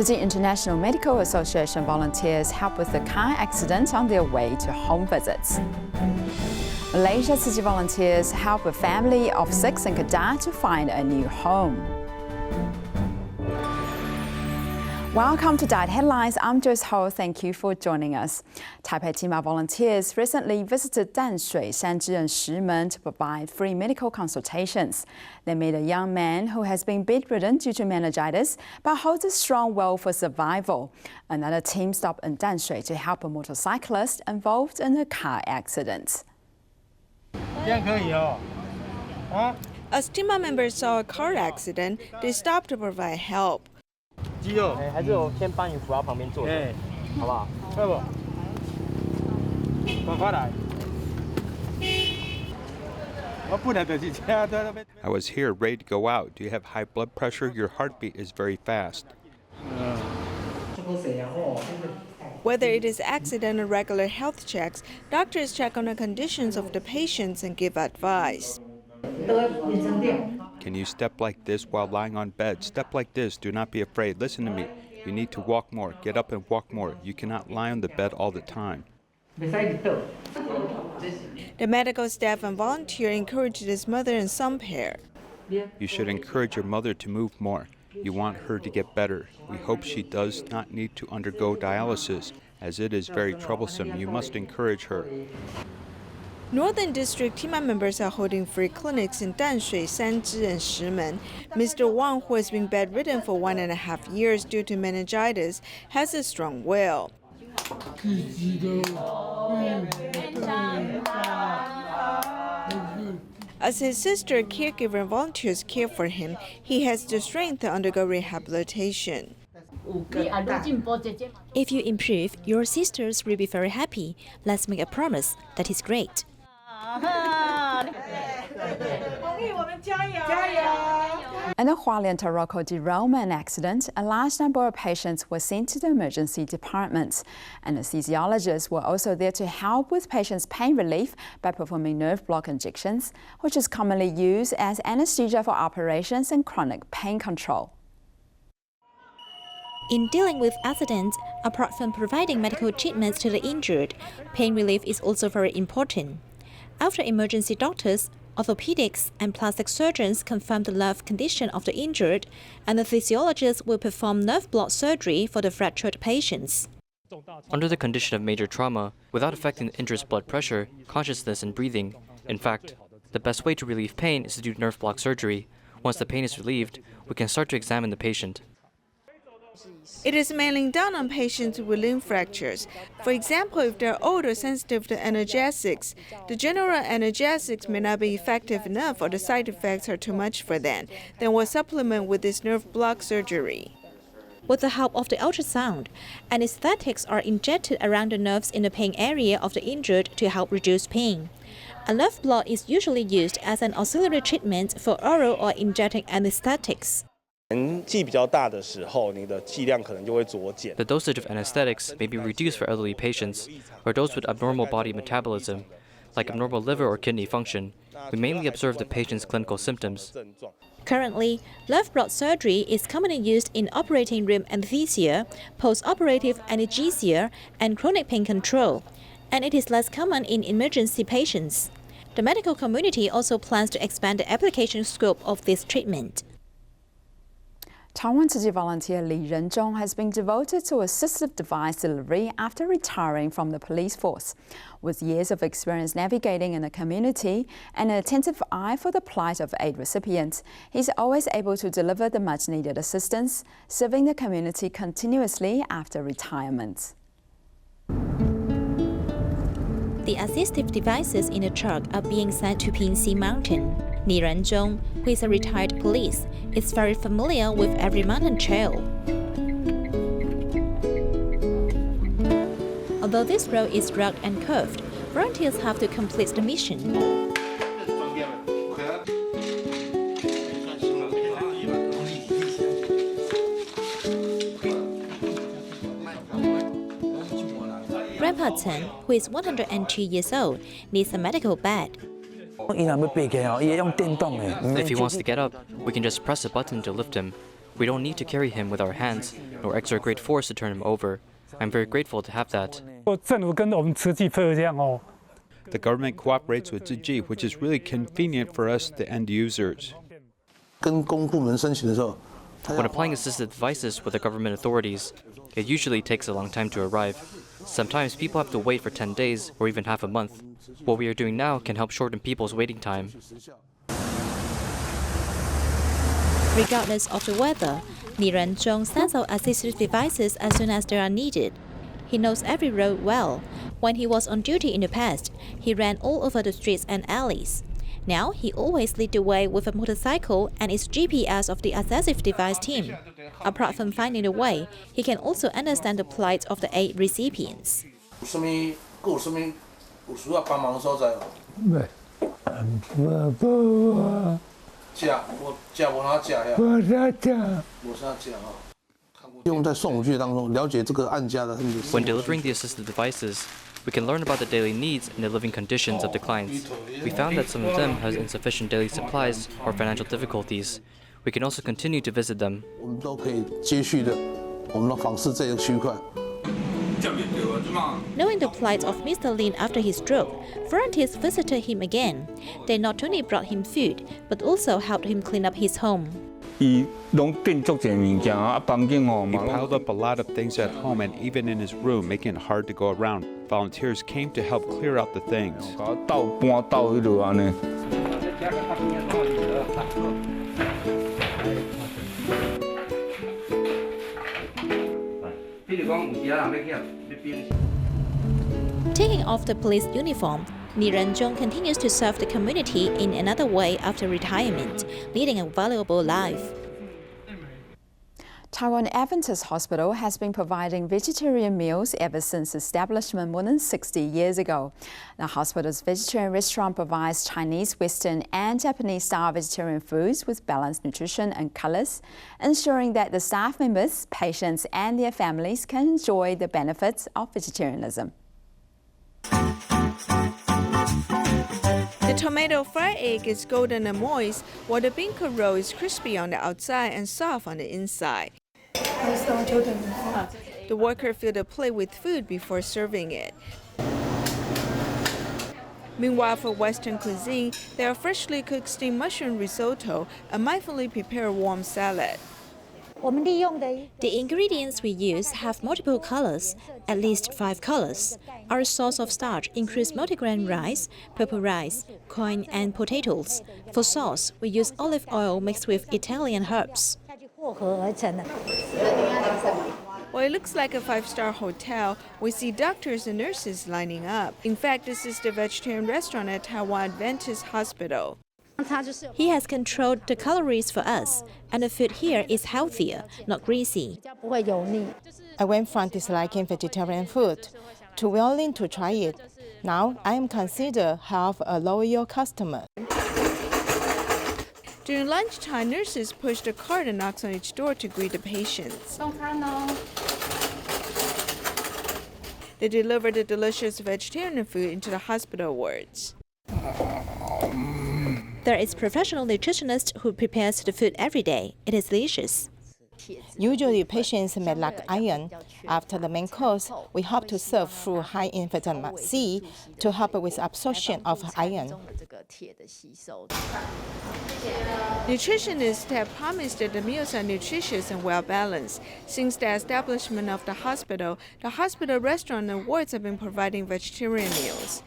Tzu Chi International Medical Association volunteers help with a car accident on their way to home visits. Malaysia Tzu Chi volunteers help a family of 6 in Kedah to find a new home. Welcome to DaAi Headlines. I'm Joyce Ho. Thank you for joining us. Taipei TIMA volunteers recently visited Tamsui, Sanzhi and Shihmen to provide free medical consultations. They met a young man who has been bedridden due to meningitis but holds a strong will for survival. Another team stopped in Tamsui to help a motorcyclist involved in a car accident. As TIMA members saw a car accident, they stopped to provide help. I was here ready to go out. Do you have high blood pressure? Your heartbeat is very fast. Whether it is accident or regular health checks, doctors check on the conditions of the patients and give advice. Can you step like this while lying on bed? Step like this. Do not be afraid. Listen to me. You need to walk more. Get up and walk more. You cannot lie on the bed all the time. The medical staff and volunteer encouraged this mother and son pair. You should encourage your mother to move more. You want her to get better. We hope she does not need to undergo dialysis, as it is very troublesome. You must encourage her. Northern District TIMA members are holding free clinics in Tamsui, Sanzhi, and Shimen. Mr. Wang, who has been bedridden for 1.5 years due to meningitis, has a strong will. As his sister, caregiver, and volunteers care for him, he has the strength to undergo rehabilitation. If you improve, your sisters will be very happy. Let's make a promise. That is great. In the Hualien Taroko derailment accident, a large number of patients were sent to the emergency department. Anesthesiologists were also there to help with patients' pain relief by performing nerve block injections, which is commonly used as anesthesia for operations and chronic pain control. In dealing with accidents, apart from providing medical treatments to the injured, pain relief is also very important. After emergency doctors, orthopedics, and plastic surgeons confirm the nerve condition of the injured, anesthesiologists will perform nerve block surgery for the fractured patients. Under the condition of major trauma, without affecting the injured's blood pressure, consciousness, and breathing, in fact, the best way to relieve pain is to do nerve block surgery. Once the pain is relieved, we can start to examine the patient. It is mainly done on patients with limb fractures. For example, if they are old or sensitive to analgesics, the general analgesics may not be effective enough or the side effects are too much for them. Then we'll supplement with this nerve block surgery. With the help of the ultrasound, anesthetics are injected around the nerves in the pain area of the injured to help reduce pain. A nerve block is usually used as an auxiliary treatment for oral or injecting anesthetics. The dosage of anesthetics may be reduced for elderly patients or those with abnormal body metabolism, like abnormal liver or kidney function. We mainly observe the patient's clinical symptoms. Currently, nerve block surgery is commonly used in operating room anesthesia, post-operative analgesia, and chronic pain control, and it is less common in emergency patients. The medical community also plans to expand the application scope of this treatment. Taiwan Tzu Chi volunteer Li Renzhong has been devoted to assistive device delivery after retiring from the police force. With years of experience navigating in the community and an attentive eye for the plight of aid recipients, he's always able to deliver the much-needed assistance, serving the community continuously after retirement. The assistive devices in the truck are being sent to Pingsea Mountain. Li Renzhong, who is a retired police, is very familiar with every mountain trail. Although this road is rugged and curved, volunteers have to complete the mission. Grandpa Chen, who is 102 years old, needs a medical bed. If he wants to get up, we can just press a button to lift him. We don't need to carry him with our hands, nor exert great force to turn him over. I'm very grateful to have that. The government cooperates with Tzu Chi, which is really convenient for us, the end users. When applying assistive devices with the government authorities, it usually takes a long time to arrive. Sometimes people have to wait for 10 days or even half a month. What we are doing now can help shorten people's waiting time. Regardless of the weather, Ni Renzhong sends out assistive devices as soon as they are needed. He knows every road well. When he was on duty in the past, he ran all over the streets and alleys. Now he always leads the way with a motorcycle and is GPS of the assistive device team. Apart from finding the way, he can also understand the plight of the aid recipients. When delivering the assistive devices, we can learn about the daily needs and the living conditions of the clients. We found that some of them have insufficient daily supplies or financial difficulties. We can also continue to visit them. Knowing the plight of Mr. Lin after his stroke, volunteers visited him again. They not only brought him food, but also helped him clean up his home. He piled up a lot of things at home and even in his room, making it hard to go around. Volunteers came to help clear out the things. Taking off the police uniform, Ni Renzhong continues to serve the community in another way after retirement, leading a valuable life. Taiwan Adventist Hospital has been providing vegetarian meals ever since establishment more than 60 years ago. The hospital's vegetarian restaurant provides Chinese, Western and Japanese-style vegetarian foods with balanced nutrition and colors, ensuring that the staff members, patients and their families can enjoy the benefits of vegetarianism. The tomato fried egg is golden and moist, while the beancurd roll is crispy on the outside and soft on the inside. The worker filled the plate with food before serving it. Meanwhile, for Western cuisine, there are freshly cooked steamed mushroom risotto and mindfully prepared warm salad. The ingredients we use have multiple colors, at least 5 colors. Our source of starch includes multigrain rice, purple rice, corn, and potatoes. For sauce, we use olive oil mixed with Italian herbs. While it looks like a 5-star hotel, we see doctors and nurses lining up. In fact, this is the vegetarian restaurant at Taiwan Adventist Hospital. He has controlled the calories for us, and the food here is healthier, not greasy. I went from disliking vegetarian food to willing to try it. Now I am considered half a loyal customer. During lunchtime, nurses push the cart and knocks on each door to greet the patients. They deliver the delicious vegetarian food into the hospital wards. There is a professional nutritionist who prepares the food every day. It is delicious. Usually patients may lack iron. After the main course, we hope to serve through high in vitamin C to help with absorption of iron. Nutritionists have promised that the meals are nutritious and well-balanced. Since the establishment of the hospital restaurant and wards have been providing vegetarian meals.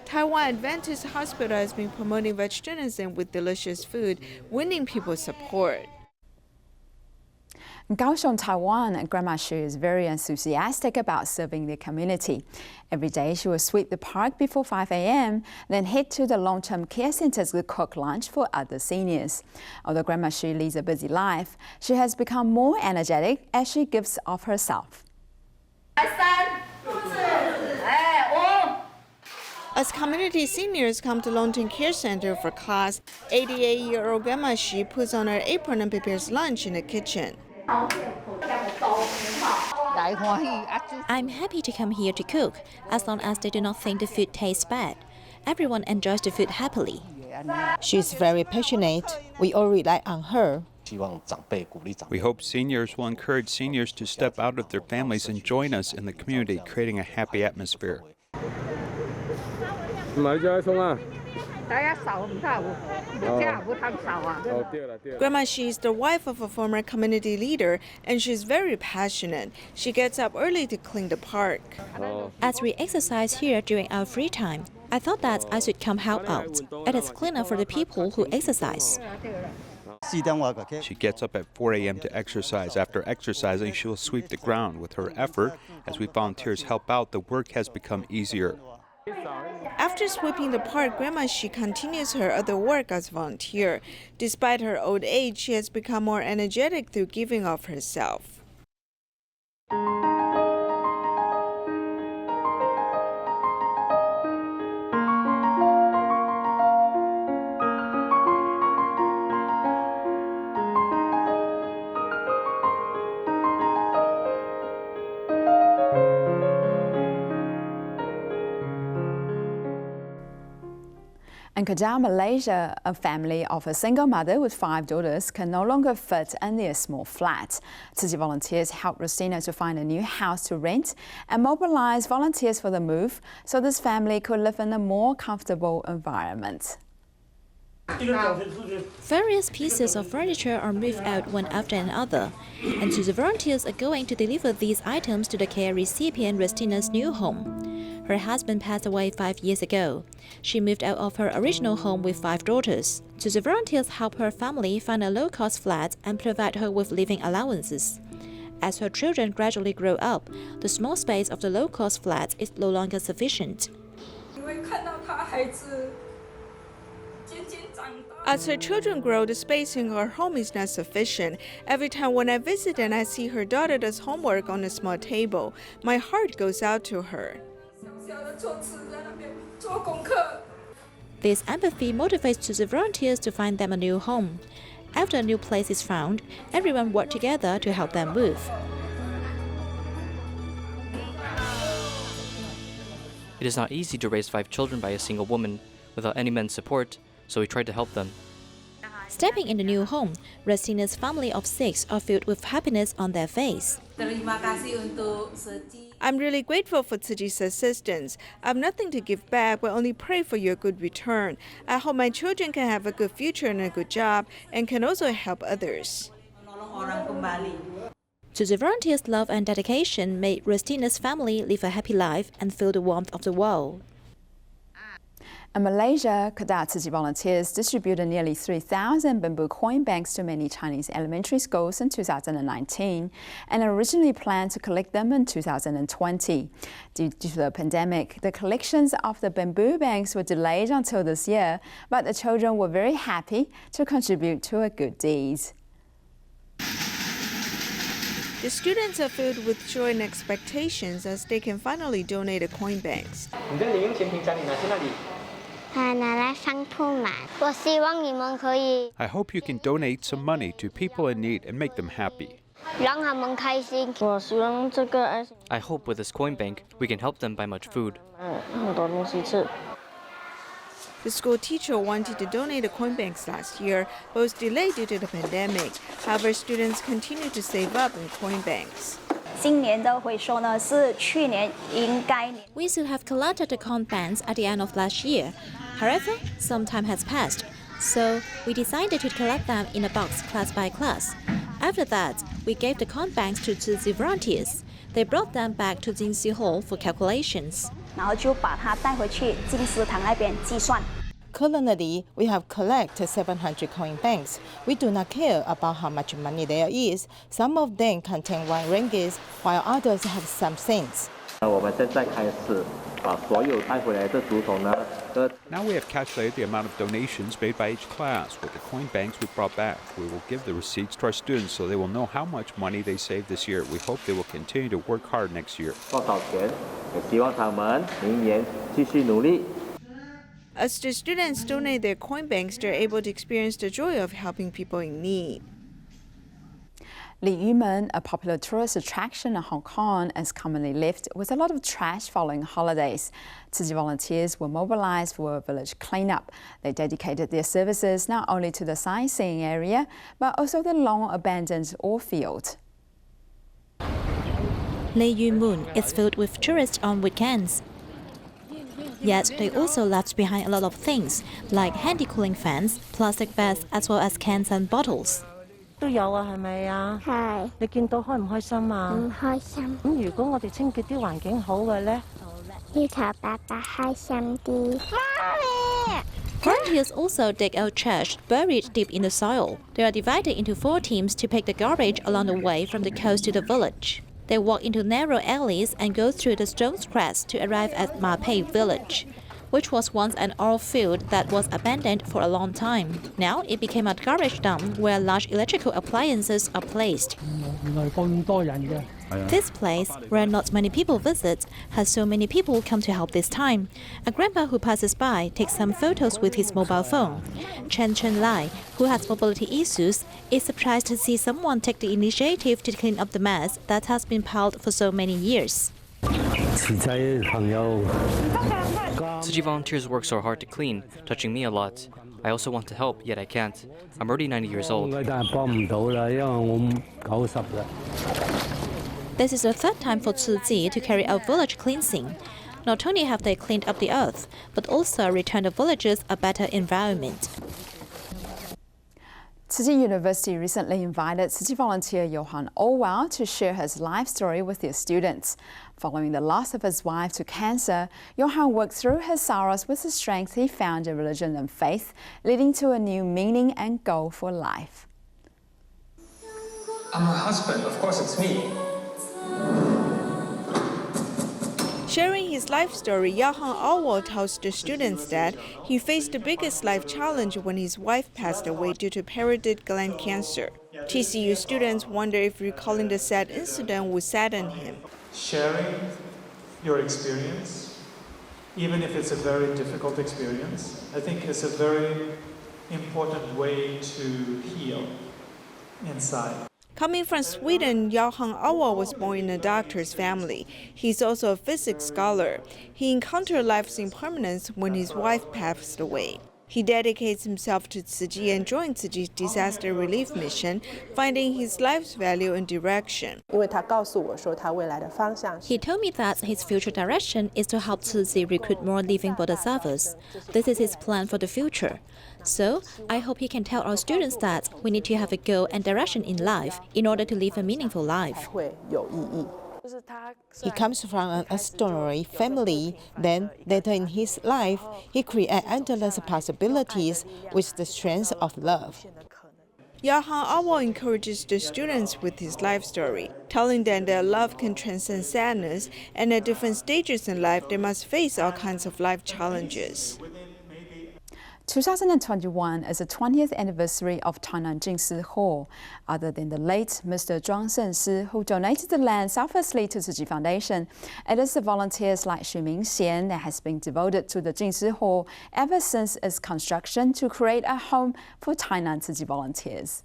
Taiwan Adventist Hospital has been promoting vegetarianism with delicious food, winning people's support. In Kaohsiung, Taiwan, Grandma Xu is very enthusiastic about serving the community. Every day she will sweep the park before 5 a.m., then head to the long-term care centers to cook lunch for other seniors. Although Grandma Xu leads a busy life, she has become more energetic as she gives of herself. As community seniors come to Long-Term Care Center for class, 88-year-old Grandma Xu puts on her apron and prepares lunch in the kitchen. I'm happy to come here to cook, as long as they do not think the food tastes bad. Everyone enjoys the food happily. She's very passionate. We all rely on her. We hope seniors will encourage seniors to step out of their families and join us in the community, creating a happy atmosphere. Grandma Shi is the wife of a former community leader, and she's very passionate. She gets up early to clean the park. As we exercise here during our free time, I thought that I should come help out. It is cleaner for the people who exercise. She gets up at 4 a.m. to exercise. After exercising, she will sweep the ground. With her effort, as we volunteers help out, the work has become easier. After sweeping the park, Grandma Shi continues her other work as volunteer. Despite her old age, she has become more energetic through giving of herself. In Kedah, Malaysia, a family of a single mother with 5 daughters can no longer fit in their small flat. Tzu Chi volunteers help Rosina to find a new house to rent and mobilize volunteers for the move so this family could live in a more comfortable environment. Various pieces of furniture are moved out one after another, and Tzu Chi volunteers are going to deliver these items to the care recipient Rostina's new home. Her husband passed away 5 years ago. She moved out of her original home with 5 daughters. Tzu Chi volunteers help her family find a low-cost flat and provide her with living allowances. As her children gradually grow up, the small space of the low-cost flat is no longer sufficient. As her children grow, the space in her home is not sufficient. Every time when I visit and I see her daughter does homework on a small table, my heart goes out to her. This empathy motivates Tzu Chi volunteers to find them a new home. After a new place is found, everyone works together to help them move. It is not easy to raise 5 children by a single woman without any men's support, so we tried to help them. Stepping in the new home, Rostina's family of 6 are filled with happiness on their face. I'm really grateful for Tzu Chi's assistance. I have nothing to give back, but only pray for your good return. I hope my children can have a good future and a good job, and can also help others. Tzu Chi volunteers' love and dedication made Rostina's family live a happy life and feel the warmth of the world. In Malaysia, Kedah Tzu Chi volunteers distributed nearly 3,000 bamboo coin banks to many Chinese elementary schools in 2019 and originally planned to collect them in 2020. Due to the pandemic, the collections of the bamboo banks were delayed until this year, but the children were very happy to contribute to a good deed. The students are filled with joy and expectations as they can finally donate the coin banks. I hope you can donate some money to people in need and make them happy. I hope with this coin bank, we can help them buy much food. The school teacher wanted to donate the coin banks last year, but was delayed due to the pandemic. However, students continue to save up in coin banks. We should have collected the coin banks at the end of last year. However, some time has passed, so we decided to collect them in a box class by class. After that, we gave the coin banks to Tzu Chi volunteers. They brought them back to Jinsi Hall for calculations. Currently, we have collected 700 coin banks. We do not care about how much money there is. Some of them contain 1 ringgit, while others have some cents. Now we have calculated the amount of donations made by each class. With the coin banks we brought back, we will give the receipts to our students so they will know how much money they saved this year. We hope they will continue to work hard next year. As the students donate their coin banks, they're able to experience the joy of helping people in need. Shihmen, a popular tourist attraction in Hong Kong, is commonly left with a lot of trash following holidays. Tzu Chi volunteers were mobilized for a village cleanup. They dedicated their services not only to the sightseeing area, but also the long-abandoned ore field. Shihmen is filled with tourists on weekends. Yet they also left behind a lot of things, like handy cooling fans, plastic bags, as well as cans and bottles. 都有啊，係咪啊？係。你見到開唔開心啊？唔開心。咁如果我哋清潔啲環境好嘅咧？要求爸爸開心啲。媽咪。 Volunteers also dig out trash buried deep in the soil. They are divided into 4 teams to pick the garbage along the way from the coast to the village. They walk into narrow alleys and go through the stone cracks to arrive at Ma Pei village, which was once an oil field that was abandoned for a long time. Now it became a garbage dump where large electrical appliances are placed. This place, where not many people visit, has so many people come to help this time. A grandpa who passes by takes some photos with his mobile phone. Chen Lai, who has mobility issues, is surprised to see someone take the initiative to clean up the mess that has been piled for so many years. Tzu Chi volunteers work so hard to clean, touching me a lot. I also want to help, yet I can't. I'm already 90 years old. This is the 3rd time for Tzu Chi to carry out village cleansing. Not only have they cleaned up the earth, but also returned the villagers a better environment. Tzu Chi University recently invited Tzu Chi volunteer Johan Owell to share his life story with their students. Following the loss of his wife to cancer, Johan worked through his sorrows with the strength he found in religion and faith, leading to a new meaning and goal for life. I'm her husband, of course it's me. Sharing his life story, Johan Owell tells the students that he faced the biggest life challenge when his wife passed away due to parotid gland cancer. TCU students wonder if recalling the sad incident would sadden him. Sharing your experience, even if it's a very difficult experience, I think is a very important way to heal inside. Coming from Sweden, Johan Owell was born in a doctor's family. He's also a physics scholar. He encountered life's impermanence when his wife passed away. He dedicates himself to Tzu Chi and joined Tzu Chi's disaster relief mission, finding his life's value and direction. He told me that his future direction is to help Tzu Chi recruit more living bodhisattvas. This is his plan for the future. So, I hope he can tell our students that we need to have a goal and direction in life in order to live a meaningful life. He comes from an extraordinary family. Then, later in his life, he created endless possibilities with the strength of love. Johan Owell encourages the students with his life story, telling them that love can transcend sadness, and at different stages in life, they must face all kinds of life challenges. 2021 is the 20th anniversary of Tainan Jingsi Hall. Other than the late Mr. Zhuang Shengshi, who donated the land selflessly to Tzu Chi Foundation, it is the volunteers like Xu Mingxian that has been devoted to the Jingsi Hall ever since its construction to create a home for Tainan Tzu Chi volunteers.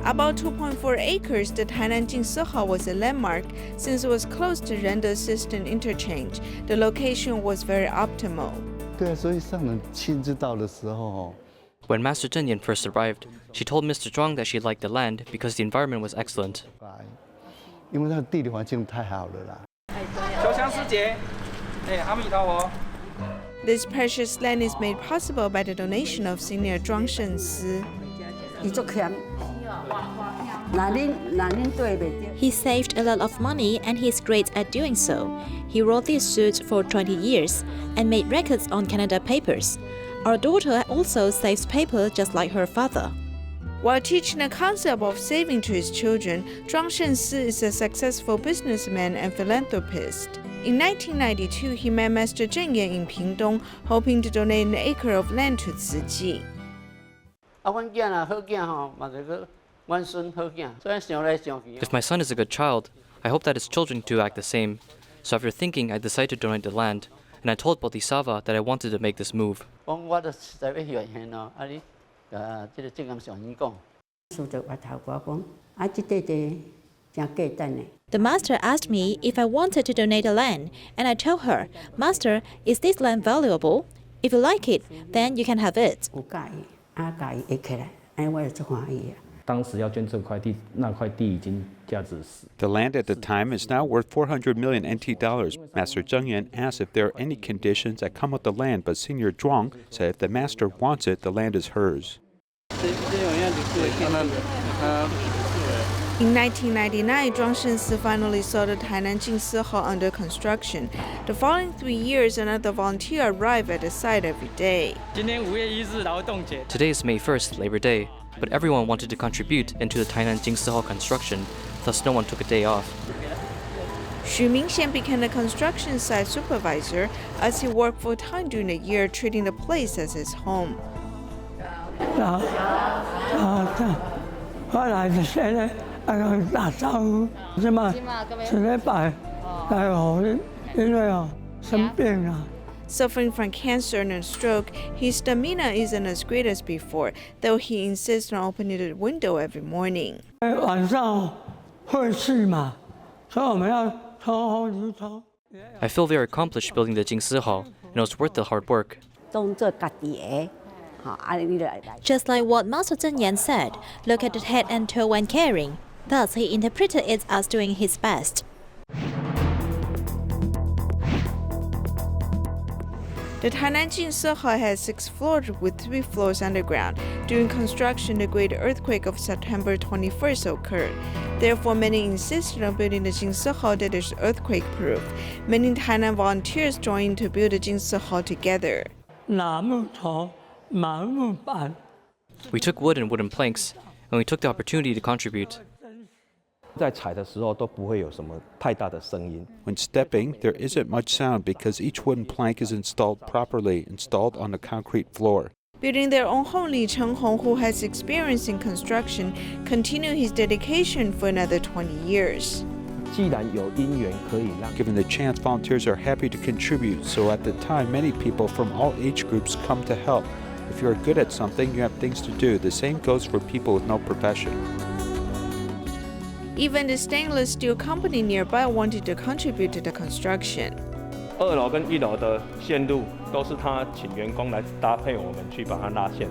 About 2.4 acres, the Tainan Jingsi Hall was a landmark since it was close to Renda Assistant Interchange. The location was very optimal. When Master Zhen Yan first arrived, she told Mr. Zhuang that she liked the land because the environment was excellent. This precious land is made possible by the donation of senior Zhuang Shengshi. He saved a lot of money and he's great at doing so. He wrote these suits for 20 years and made records on Canada papers. Our daughter also saves paper just like her father. While teaching the concept of saving to his children, Zhuang Shengshi is a successful businessman and philanthropist. In 1992, he met Master Zhen Yan in Pingdong, hoping to donate an acre of land to Tzu Chi. If my son is a good child, I hope that its children do act the same. So after thinking, I decided to donate the land, and I told Bodhisattva that I wanted to make this move. The master asked me if I wanted to donate the land, and I told her, "Master, is this land valuable? If you like it, then you can have it." The land at the time is now worth 400 million NT dollars. Master Zheng Yan asked if there are any conditions that come with the land, but Senior Zhuang said if the master wants it, the land is hers. In 1999, Zhuang Shensi finally saw the Tainan Jingsi Hall under construction. The following 3 years, another volunteer arrived at the site every day. Today is May 1st, Labor Day, but everyone wanted to contribute into the Tainan Jingsi Hall construction, thus no one took a day off. Xu Mingxian became the construction site supervisor as he worked full-time during the year, treating the place as his home. Suffering from cancer and a stroke, his stamina isn't as great as before, though he insists on opening the window every morning. I feel very accomplished building the Jingsi Hall, and it was worth the hard work. Just like what Master Zheng Yan said, look at the head and toe when caring. Thus, he interpreted it as doing his best. The Tainan Jingsi Hall has 6 floors with 3 floors underground. During construction, the great earthquake of September 21st occurred. Therefore, many insisted on building the Jingsi Hall that is earthquake-proof. Many Tainan volunteers joined to build the Jingsi Hall together. We took wood and wooden planks, and we took the opportunity to contribute. When stepping, there isn't much sound because each wooden plank is installed properly, installed on the concrete floor. Building their own home, Li Chenghong, who has experience in construction, continued his dedication for another 20 years. Given the chance, volunteers are happy to contribute, so at the time, many people from all age groups come to help. If you are good at something, you have things to do. The same goes for people with no profession. Even the stainless steel company nearby wanted to contribute to the construction. 2楼跟1楼的线路都是他请员工来搭配我们去把它拉线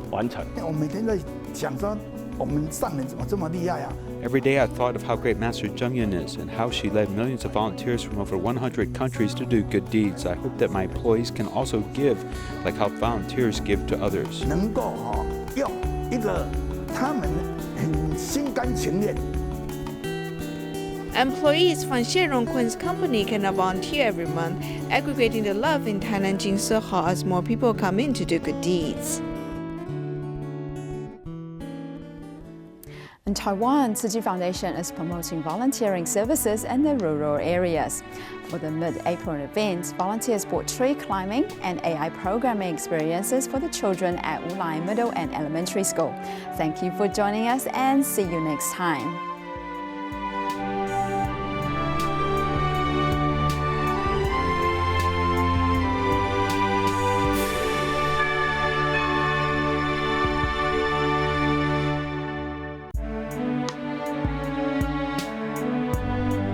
完成。我每天在想说，我们上人怎么这么厉害啊？ Every day I thought of how great Master Zheng Yan is and how she led millions of volunteers from over 100 countries to do good deeds. I hope that my employees can also give, like how volunteers give to others. 能够用一个他们很心甘情愿。 Employees from Xierong Kun's company can now volunteer every month, aggregating the love in Tainan Jingsi Hall as more people come in to do good deeds. In Taiwan, Tzu Chi Foundation is promoting volunteering services in the rural areas. For the mid-April event, volunteers brought tree climbing and AI programming experiences for the children at Hualien Middle and Elementary School. Thank you for joining us and see you next time.